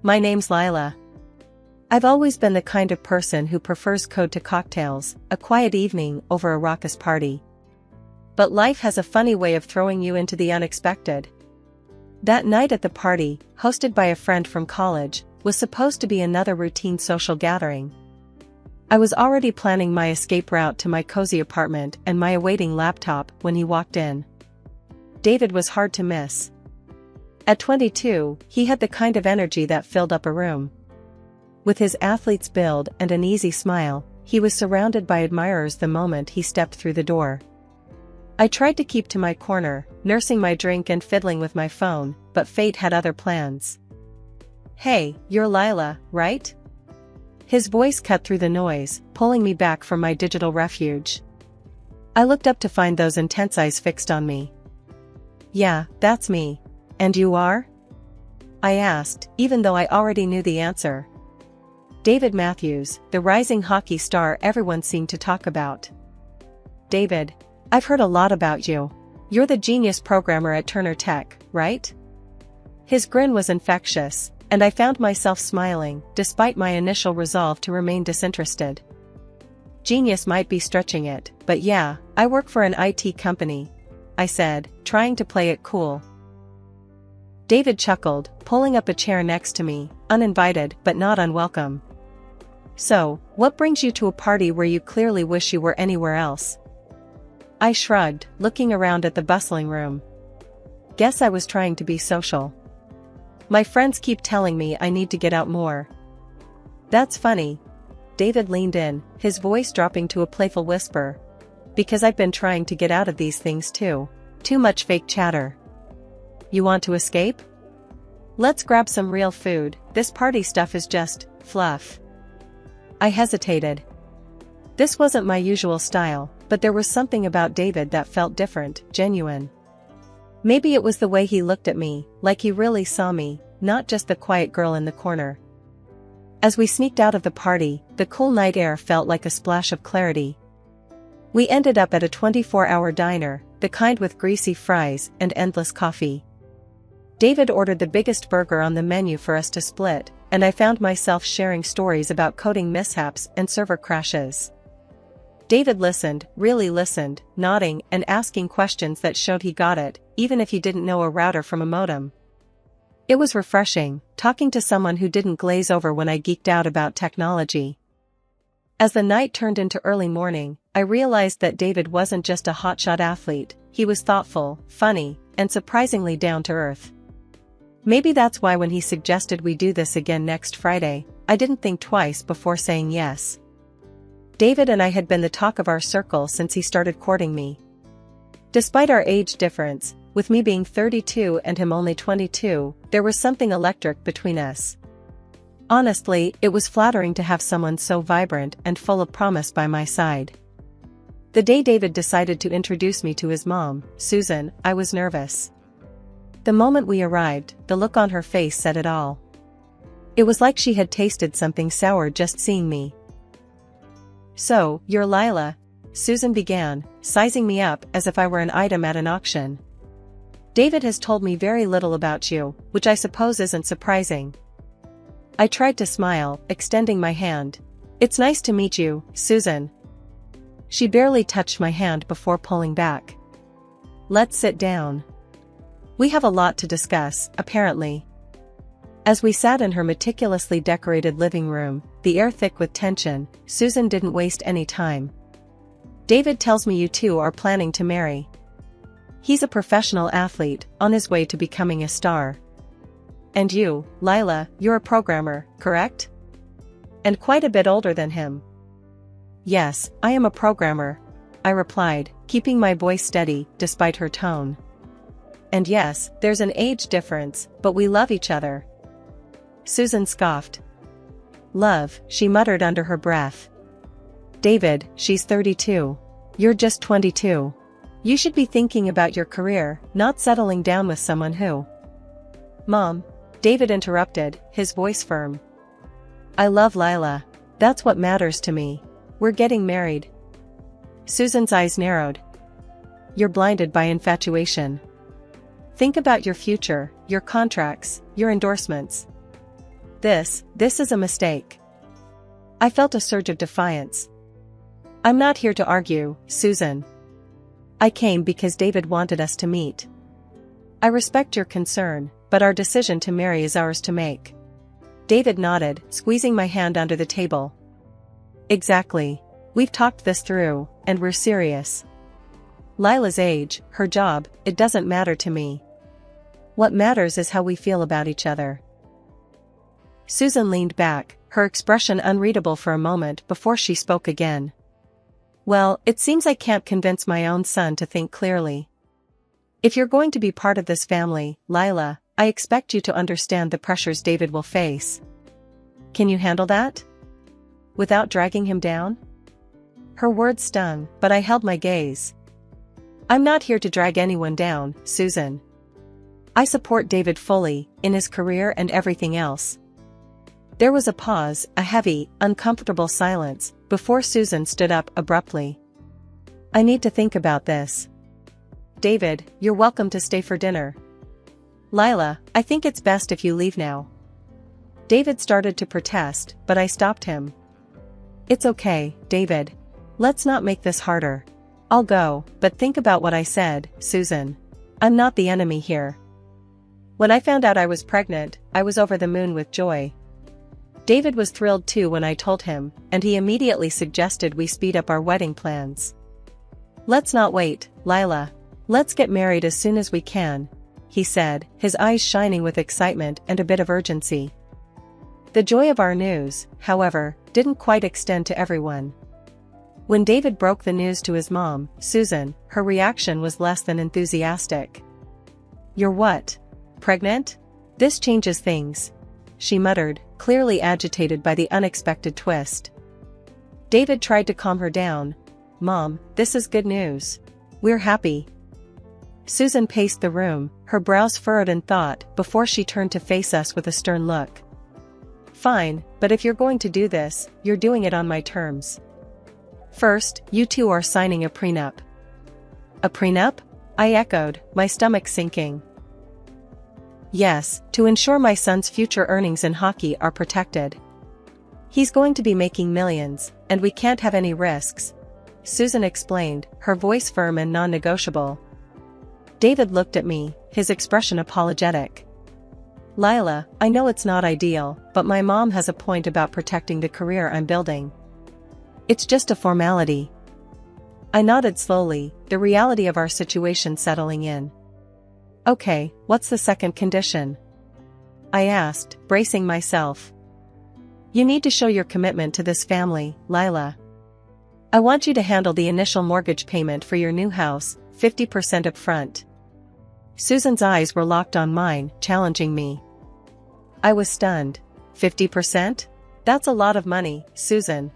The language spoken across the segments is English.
My name's Lila. I've always been the kind of person who prefers code to cocktails, a quiet evening over a raucous party. But life has a funny way of throwing you into the unexpected. That night at the party, hosted by a friend from college, was supposed to be another routine social gathering. I was already planning my escape route to my cozy apartment and my awaiting laptop when he walked in. David was hard to miss. At 22, he had the kind of energy that filled up a room. With his athlete's build and an easy smile, he was surrounded by admirers the moment he stepped through the door. I tried to keep to my corner, nursing my drink and fiddling with my phone, but fate had other plans. "Hey, you're Lila, right?" His voice cut through the noise, pulling me back from my digital refuge. I looked up to find those intense eyes fixed on me. "Yeah, that's me. And you are?" I asked, even though I already knew the answer. "David Matthews, the rising hockey star everyone seemed to talk about." "David, I've heard a lot about you. You're the genius programmer at Turner Tech, right?" His grin was infectious, and I found myself smiling, despite my initial resolve to remain disinterested. "Genius might be stretching it, but yeah, I work for an IT company," I said, trying to play it cool. David chuckled, pulling up a chair next to me, uninvited but not unwelcome. "So, what brings you to a party where you clearly wish you were anywhere else?" I shrugged, looking around at the bustling room. "Guess I was trying to be social. My friends keep telling me I need to get out more." "That's funny." David leaned in, his voice dropping to a playful whisper. "Because I've been trying to get out of these things too. Too much fake chatter." "You want to escape? Let's grab some real food, this party stuff is just fluff." I hesitated. This wasn't my usual style, but there was something about David that felt different, genuine. Maybe it was the way he looked at me, like he really saw me, not just the quiet girl in the corner. As we sneaked out of the party, the cool night air felt like a splash of clarity. We ended up at a 24-hour diner, the kind with greasy fries and endless coffee. David ordered the biggest burger on the menu for us to split, and I found myself sharing stories about coding mishaps and server crashes. David listened, really listened, nodding and asking questions that showed he got it, even if he didn't know a router from a modem. It was refreshing, talking to someone who didn't glaze over when I geeked out about technology. As the night turned into early morning, I realized that David wasn't just a hotshot athlete, he was thoughtful, funny, and surprisingly down to earth. Maybe that's why when he suggested we do this again next Friday, I didn't think twice before saying yes. David and I had been the talk of our circle since he started courting me. Despite our age difference, with me being 32 and him only 22, there was something electric between us. Honestly, it was flattering to have someone so vibrant and full of promise by my side. The day David decided to introduce me to his mom, Susan, I was nervous. The moment we arrived, the look on her face said it all. It was like she had tasted something sour just seeing me. "So, you're Lila," Susan began, sizing me up as if I were an item at an auction. "David has told me very little about you, which I suppose isn't surprising." I tried to smile, extending my hand. "It's nice to meet you, Susan." She barely touched my hand before pulling back. "Let's sit down. We have a lot to discuss, apparently." As we sat in her meticulously decorated living room, the air thick with tension, Susan didn't waste any time. "David tells me you two are planning to marry. He's a professional athlete, on his way to becoming a star. And you, Lila, you're a programmer, correct? And quite a bit older than him." "Yes, I am a programmer," I replied, keeping my voice steady, despite her tone. "And yes, there's an age difference, but we love each other." Susan scoffed. "Love," she muttered under her breath. "David, she's 32. You're just 22. You should be thinking about your career, not settling down with someone who—" "Mom," David interrupted, his voice firm. "I love Lila. That's what matters to me. We're getting married." Susan's eyes narrowed. "You're blinded by infatuation. Think about your future, your contracts, your endorsements." This is a mistake. I felt a surge of defiance. I'm not here to argue, Susan. I came because David wanted us to meet. I respect your concern, but our decision to marry is ours to make. David nodded, squeezing my hand under the table. Exactly. We've talked this through, and we're serious. Lila's age, her job, it doesn't matter to me. What matters is how we feel about each other. Susan leaned back, her expression unreadable for a moment before she spoke again. Well, it seems I can't convince my own son to think clearly. If you're going to be part of this family, Lila, I expect you to understand the pressures David will face. Can you handle that? Without dragging him down? Her words stung, but I held my gaze. I'm not here to drag anyone down, Susan. I support David fully, in his career and everything else. There was a pause, a heavy, uncomfortable silence, before Susan stood up abruptly. I need to think about this. David, you're welcome to stay for dinner. Lila, I think it's best if you leave now. David started to protest, but I stopped him. It's okay, David. Let's not make this harder. I'll go, but think about what I said, Susan. I'm not the enemy here. When I found out I was pregnant, I was over the moon with joy. David was thrilled too when I told him, and he immediately suggested we speed up our wedding plans. Let's not wait, Lila. Let's get married as soon as we can, he said, his eyes shining with excitement and a bit of urgency. The joy of our news, however, didn't quite extend to everyone. When David broke the news to his mom, Susan, her reaction was less than enthusiastic. You're what? Pregnant? This changes things, she muttered, clearly agitated by the unexpected twist. David tried to calm her down. Mom, this is good news. We're happy. Susan paced the room, her brows furrowed in thought before she turned to face us with a stern look. Fine, but if you're going to do this, you're doing it on my terms. First, you two are signing a prenup. A prenup? I echoed, my stomach sinking. Yes, to ensure my son's future earnings in hockey are protected. He's going to be making millions, and we can't have any risks, Susan explained, her voice firm and non-negotiable. David looked at me, his expression apologetic. Lila, I know it's not ideal, but my mom has a point about protecting the career I'm building. It's just a formality. I nodded slowly, the reality of our situation settling in. Okay, what's the second condition? I asked, bracing myself. You need to show your commitment to this family, Lila. I want you to handle the initial mortgage payment for your new house, 50% up front. Susan's eyes were locked on mine, challenging me. I was stunned. 50%? That's a lot of money, Susan.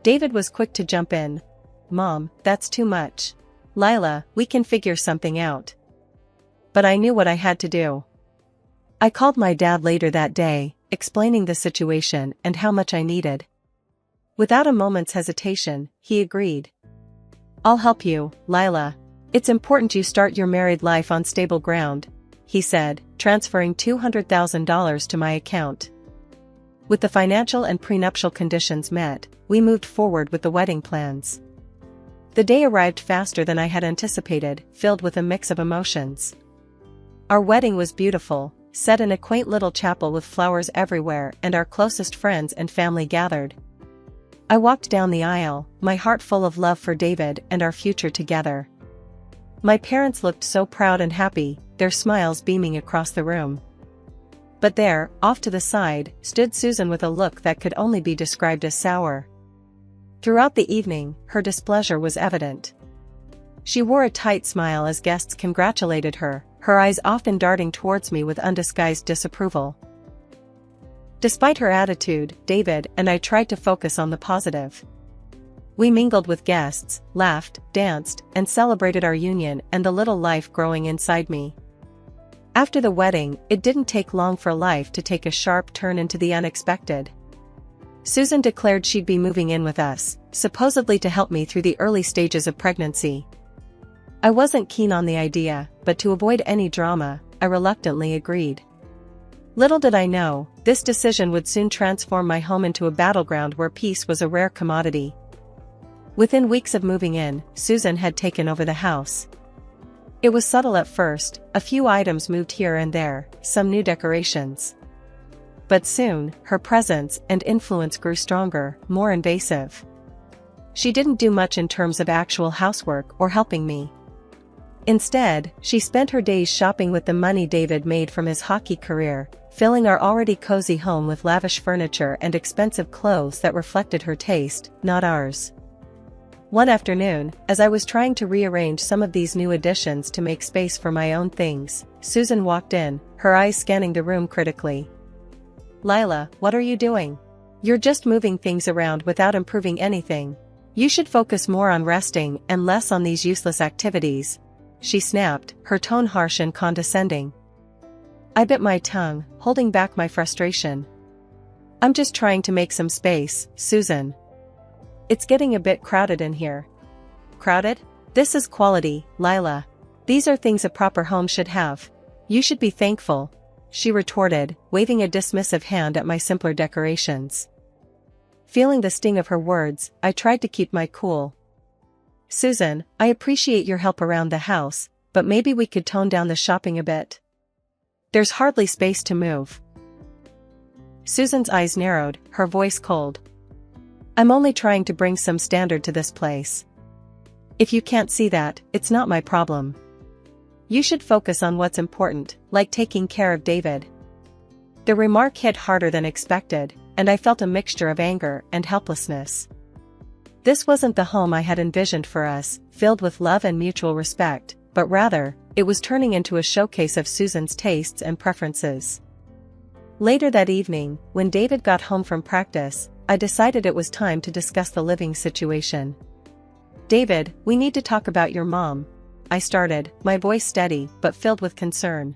David was quick to jump in. Mom, that's too much. Lila, we can figure something out. But I knew what I had to do. I called my dad later that day, explaining the situation and how much I needed. Without a moment's hesitation, he agreed. I'll help you, Lila. It's important you start your married life on stable ground, he said, transferring $200,000 to my account. With the financial and prenuptial conditions met, we moved forward with the wedding plans. The day arrived faster than I had anticipated, filled with a mix of emotions. Our wedding was beautiful, set in a quaint little chapel with flowers everywhere, and our closest friends and family gathered. I walked down the aisle, my heart full of love for David and our future together. My parents looked so proud and happy, their smiles beaming across the room. But there, off to the side, stood Susan with a look that could only be described as sour. Throughout the evening, her displeasure was evident. She wore a tight smile as guests congratulated her, her eyes often darting towards me with undisguised disapproval. Despite her attitude, David and I tried to focus on the positive. We mingled with guests, laughed, danced, and celebrated our union and the little life growing inside me. After the wedding, it didn't take long for life to take a sharp turn into the unexpected. Susan declared she'd be moving in with us, supposedly to help me through the early stages of pregnancy. I wasn't keen on the idea, but to avoid any drama, I reluctantly agreed. Little did I know, this decision would soon transform my home into a battleground where peace was a rare commodity. Within weeks of moving in, Susan had taken over the house. It was subtle at first, a few items moved here and there, some new decorations. But soon, her presence and influence grew stronger, more invasive. She didn't do much in terms of actual housework or helping me. Instead, she spent her days shopping with the money David made from his hockey career, filling our already cozy home with lavish furniture and expensive clothes that reflected her taste, not ours. One afternoon, as I was trying to rearrange some of these new additions to make space for my own things, Susan walked in, her eyes scanning the room critically. "Lila, what are you doing? You're just moving things around without improving anything. You should focus more on resting and less on these useless activities," she snapped, her tone harsh and condescending. I bit my tongue, holding back my frustration. "I'm just trying to make some space, Susan. It's getting a bit crowded in here." "Crowded? This is quality, Lila. These are things a proper home should have. You should be thankful," she retorted, waving a dismissive hand at my simpler decorations. Feeling the sting of her words, I tried to keep my cool. "Susan, I appreciate your help around the house, but maybe we could tone down the shopping a bit. There's hardly space to move." Susan's eyes narrowed, her voice cold. "I'm only trying to bring some standard to this place. If you can't see that, it's not my problem. You should focus on what's important, like taking care of David." The remark hit harder than expected, and I felt a mixture of anger and helplessness. This wasn't the home I had envisioned for us, filled with love and mutual respect, but rather, it was turning into a showcase of Susan's tastes and preferences. Later that evening, when David got home from practice, I decided it was time to discuss the living situation. "David, we need to talk about your mom," I started, my voice steady but filled with concern.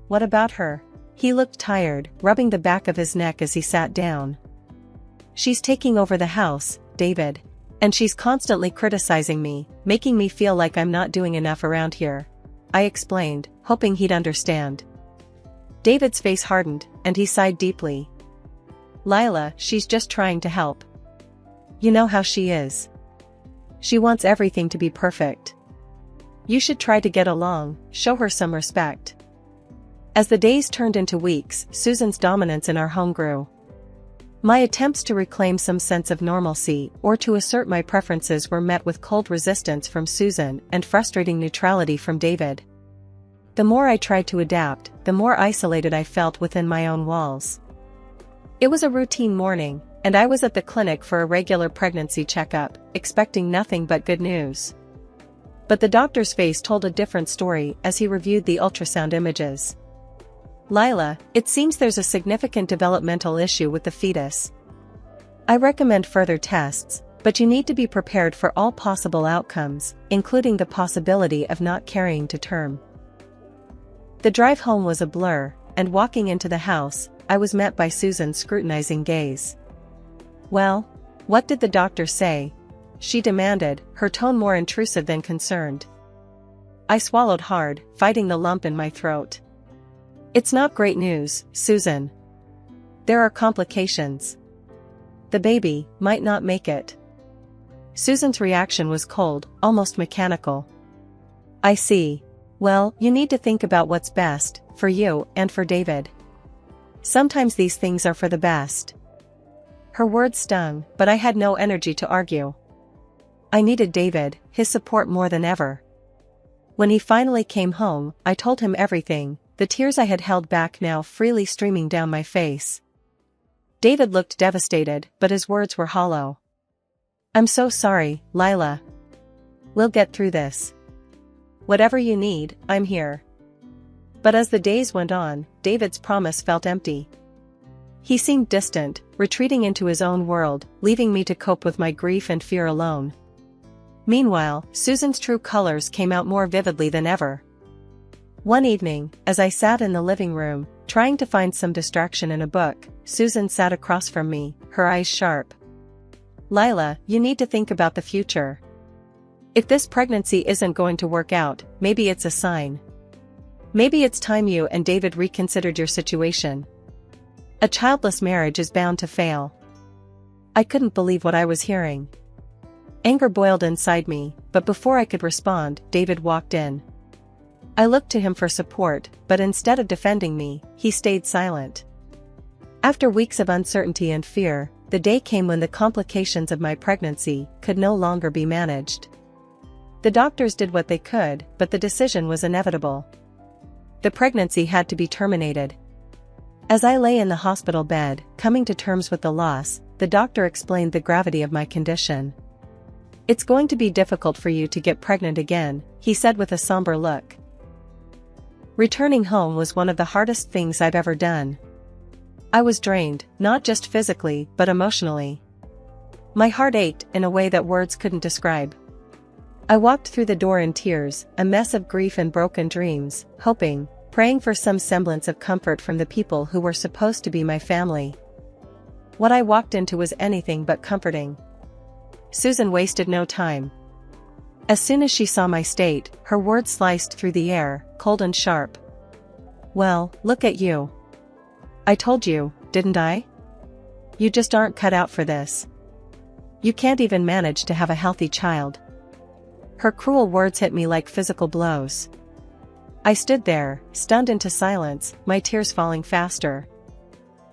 "What about her?" He looked tired, rubbing the back of his neck as he sat down. "She's taking over the house, David. And she's constantly criticizing me, making me feel like I'm not doing enough around here," I explained, hoping he'd understand. David's face hardened, and he sighed deeply. "Lila, she's just trying to help. You know how she is. She wants everything to be perfect. You should try to get along, show her some respect." As the days turned into weeks, Susan's dominance in our home grew. My attempts to reclaim some sense of normalcy or to assert my preferences were met with cold resistance from Susan and frustrating neutrality from David. The more I tried to adapt, the more isolated I felt within my own walls. It was a routine morning, and I was at the clinic for a regular pregnancy checkup, expecting nothing but good news. But the doctor's face told a different story as he reviewed the ultrasound images. "Lila, it seems there's a significant developmental issue with the fetus. I recommend further tests, but you need to be prepared for all possible outcomes, including the possibility of not carrying to term." The drive home was a blur, and walking into the house, I was met by Susan's scrutinizing gaze. "Well, what did the doctor say?" she demanded, her tone more intrusive than concerned. I swallowed hard, fighting the lump in my throat. "It's not great news, Susan. There are complications. The baby might not make it." Susan's reaction was cold, almost mechanical. "I see. Well, you need to think about what's best, for you and for David. Sometimes these things are for the best." Her words stung, but I had no energy to argue. I needed David, his support more than ever. When he finally came home, I told him everything, the tears I had held back now freely streaming down my face. David looked devastated, but his words were hollow. "I'm so sorry, Lila. We'll get through this. Whatever you need, I'm here." But as the days went on, David's promise felt empty. He seemed distant, retreating into his own world, leaving me to cope with my grief and fear alone. Meanwhile, Susan's true colors came out more vividly than ever. One evening, as I sat in the living room, trying to find some distraction in a book, Susan sat across from me, her eyes sharp. "Lila, you need to think about the future. If this pregnancy isn't going to work out, maybe it's a sign. Maybe it's time you and David reconsidered your situation. A childless marriage is bound to fail. I couldn't believe what I was hearing. Anger boiled inside me, but before I could respond, David walked in. I looked to him for support, but instead of defending me, he stayed silent. After weeks of uncertainty and fear, the day came when the complications of my pregnancy could no longer be managed. The doctors did what they could, but the decision was inevitable. The pregnancy had to be terminated. As I lay in the hospital bed, coming to terms with the loss, the doctor explained the gravity of my condition. "It's going to be difficult for you to get pregnant again," he said with a somber look. Returning home was one of the hardest things I've ever done. I was drained, not just physically, but emotionally. My heart ached in a way that words couldn't describe. I walked through the door in tears, a mess of grief and broken dreams, hoping, praying for some semblance of comfort from the people who were supposed to be my family. What I walked into was anything but comforting. Susan wasted no time. As soon as she saw my state, her words sliced through the air, cold and sharp. "Well, look at you. I told you, didn't I? You just aren't cut out for this. You can't even manage to have a healthy child." Her cruel words hit me like physical blows. I stood there, stunned into silence, my tears falling faster.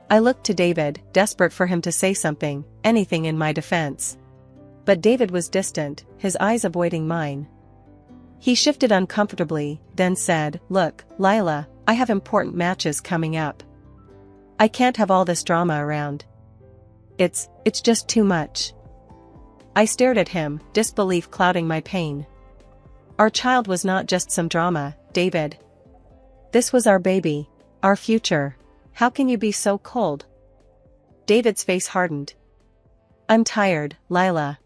I looked to David, desperate for him to say something, anything in my defense. But David was distant, his eyes avoiding mine. He shifted uncomfortably, then said, "Look, Lila, I have important matches coming up. I can't have all this drama around. It's just too much." I stared at him, disbelief clouding my pain. Our child was not just some drama, David. This was our baby, our future. How can you be so cold? David's face hardened. "I'm tired, Lila.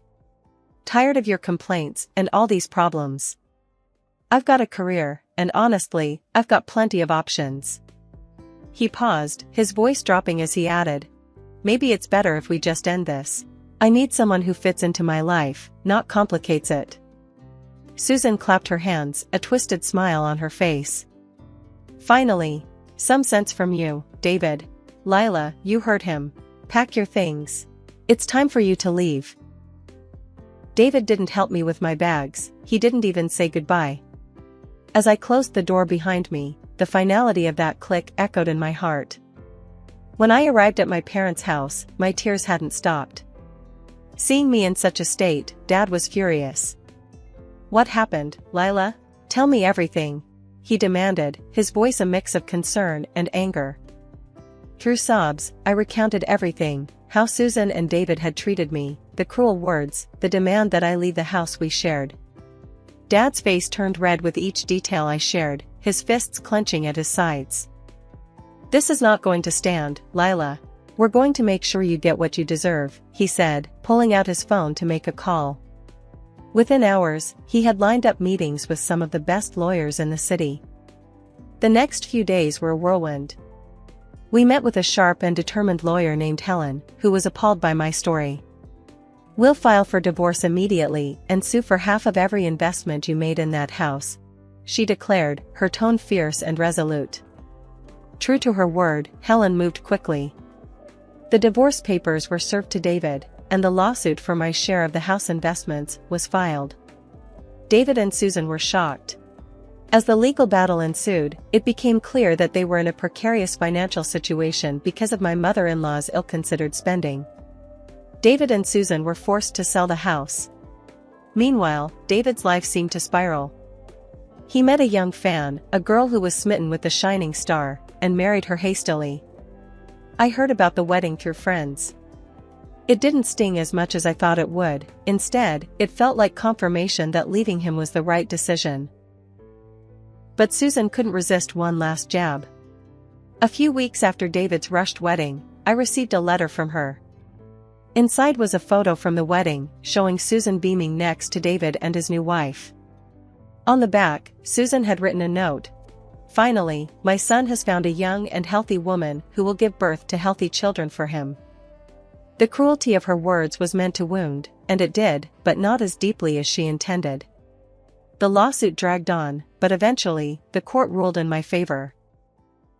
Tired of your complaints and all these problems. I've got a career, and honestly, I've got plenty of options." He paused, his voice dropping as he added, "Maybe it's better if we just end this. I need someone who fits into my life, not complicates it." Susan clapped her hands, a twisted smile on her face. "Finally, some sense from you, David. Lila, you heard him. Pack your things. It's time for you to leave." David didn't help me with my bags, he didn't even say goodbye. As I closed the door behind me, the finality of that click echoed in my heart. When I arrived at my parents' house, my tears hadn't stopped. Seeing me in such a state, Dad was furious. "What happened, Lila? Tell me everything," he demanded, his voice a mix of concern and anger. Through sobs, I recounted everything, how Susan and David had treated me, the cruel words, the demand that I leave the house we shared. Dad's face turned red with each detail I shared, his fists clenching at his sides. "This is not going to stand, Lila. We're going to make sure you get what you deserve," he said, pulling out his phone to make a call. Within hours, he had lined up meetings with some of the best lawyers in the city. The next few days were a whirlwind. We met with a sharp and determined lawyer named Helen, who was appalled by my story. "We'll file for divorce immediately and sue for half of every investment you made in that house," she declared, her tone fierce and resolute. True to her word, Helen moved quickly. The divorce papers were served to David, and the lawsuit for my share of the house investments was filed. David and Susan were shocked. As the legal battle ensued, it became clear that they were in a precarious financial situation because of my mother-in-law's ill-considered spending. David and Susan were forced to sell the house. Meanwhile, David's life seemed to spiral. He met a young fan, a girl who was smitten with the shining star, and married her hastily. I heard about the wedding through friends. It didn't sting as much as I thought it would, instead, it felt like confirmation that leaving him was the right decision. But Susan couldn't resist one last jab. A few weeks after David's rushed wedding, I received a letter from her. Inside was a photo from the wedding, showing Susan beaming next to David and his new wife. On the back, Susan had written a note. "Finally, my son has found a young and healthy woman who will give birth to healthy children for him." The cruelty of her words was meant to wound, and it did, but not as deeply as she intended. The lawsuit dragged on, but eventually, the court ruled in my favor.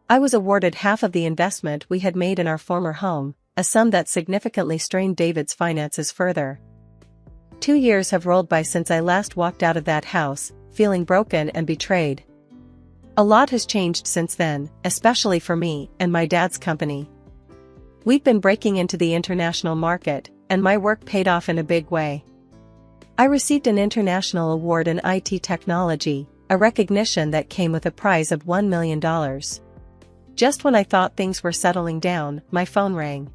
I was awarded half of the investment we had made in our former home, a sum that significantly strained David's finances further. 2 years have rolled by since I last walked out of that house, feeling broken and betrayed. A lot has changed since then, especially for me and my dad's company. We've been breaking into the international market, and my work paid off in a big way. I received an international award in IT technology, a recognition that came with a prize of $1 million. Just when I thought things were settling down, my phone rang.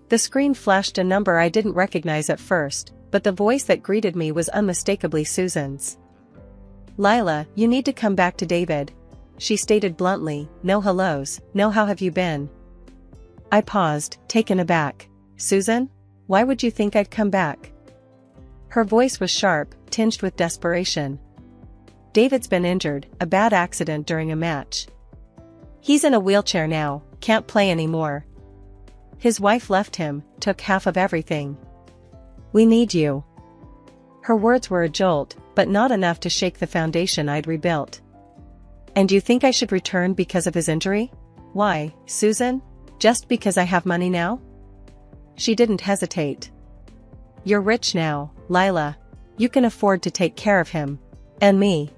The screen flashed a number I didn't recognize at first, but the voice that greeted me was unmistakably Susan's. "Lila, you need to come back to David," she stated bluntly. "No hellos, no how have you been?" I paused, taken aback. "Susan? Why would you think I'd come back?" Her voice was sharp, tinged with desperation. "David's been injured, a bad accident during a match. He's in a wheelchair now, can't play anymore. His wife left him, took half of everything. We need you." Her words were a jolt, but not enough to shake the foundation I'd rebuilt. "And you think I should return because of his injury? Why, Susan? Just because I have money now?" She didn't hesitate. "You're rich now, Lila. You can afford to take care of him. And me.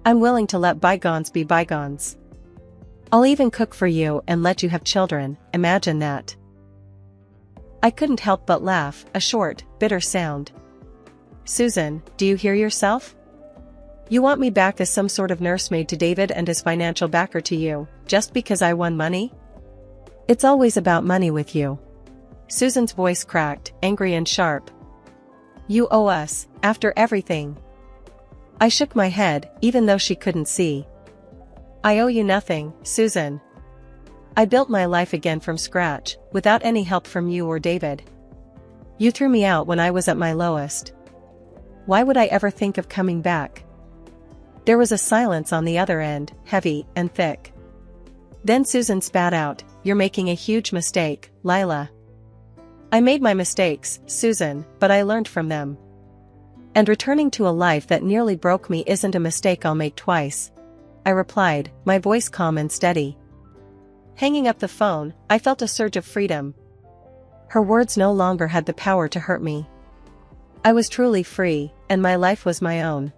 I'm willing to let bygones be bygones. I'll even cook for you and let you have children, imagine that." I couldn't help but laugh, a short, bitter sound. "Susan, do you hear yourself? You want me back as some sort of nursemaid to David and his financial backer to you, just because I won money? It's always about money with you." Susan's voice cracked, angry and sharp. "You owe us, after everything." I shook my head, even though she couldn't see. "I owe you nothing, Susan. I built my life again from scratch, without any help from you or David. You threw me out when I was at my lowest. Why would I ever think of coming back?" There was a silence on the other end, heavy and thick. Then Susan spat out, "You're making a huge mistake, Lila." "I made my mistakes, Susan, but I learned from them. And returning to a life that nearly broke me isn't a mistake I'll make twice," I replied, my voice calm and steady. Hanging up the phone, I felt a surge of freedom. Her words no longer had the power to hurt me. I was truly free, and my life was my own.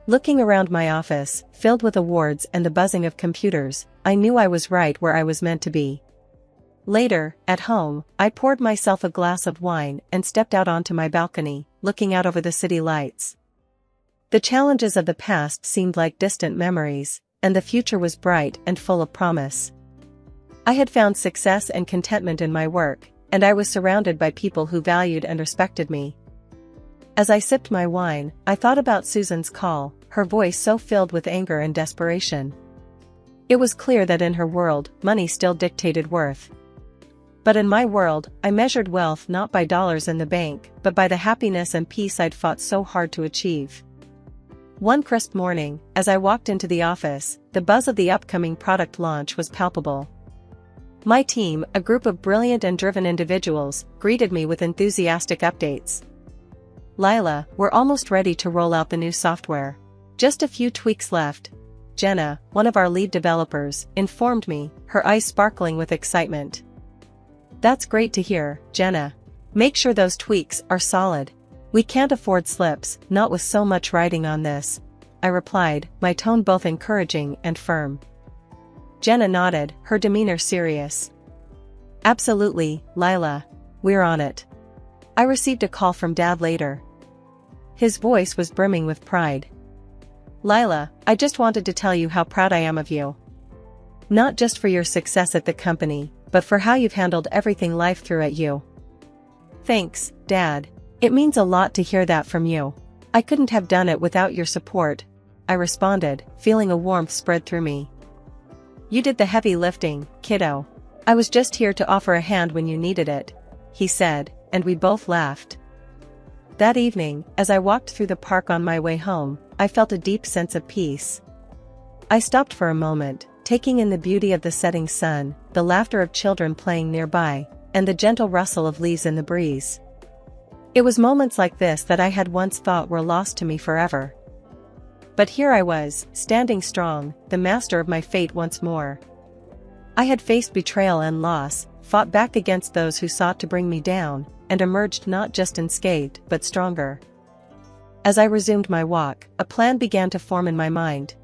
Looking around my office, filled with awards and the buzzing of computers, I knew I was right where I was meant to be. Later, at home, I poured myself a glass of wine and stepped out onto my balcony, looking out over the city lights. The challenges of the past seemed like distant memories, and the future was bright and full of promise. I had found success and contentment in my work, and I was surrounded by people who valued and respected me. As I sipped my wine, I thought about Susan's call, her voice so filled with anger and desperation. It was clear that in her world, money still dictated worth. But in my world, I measured wealth not by dollars in the bank, but by the happiness and peace I'd fought so hard to achieve. One crisp morning, as I walked into the office, the buzz of the upcoming product launch was palpable. My team, a group of brilliant and driven individuals, greeted me with enthusiastic updates. "Lila, we're almost ready to roll out the new software. Just a few tweaks left," Jenna, one of our lead developers, informed me, her eyes sparkling with excitement. "That's great to hear, Jenna. Make sure those tweaks are solid. We can't afford slips, not with so much riding on this," I replied, my tone both encouraging and firm. Jenna nodded, her demeanor serious. "Absolutely, Lila. We're on it." I received a call from Dad later. His voice was brimming with pride. "Lila, I just wanted to tell you how proud I am of you. Not just for your success at the company, but for how you've handled everything life threw at you." "Thanks, Dad. It means a lot to hear that from you. I couldn't have done it without your support," I responded, feeling a warmth spread through me. "You did the heavy lifting, kiddo. I was just here to offer a hand when you needed it," he said, and we both laughed. That evening, as I walked through the park on my way home, I felt a deep sense of peace. I stopped for a moment, taking in the beauty of the setting sun, the laughter of children playing nearby, and the gentle rustle of leaves in the breeze. It was moments like this that I had once thought were lost to me forever. But here I was, standing strong, the master of my fate once more. I had faced betrayal and loss, fought back against those who sought to bring me down, and emerged not just unscathed but stronger. As I resumed my walk, a plan began to form in my mind.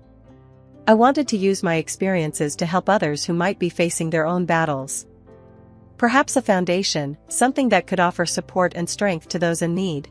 I wanted to use my experiences to help others who might be facing their own battles. Perhaps a foundation, something that could offer support and strength to those in need.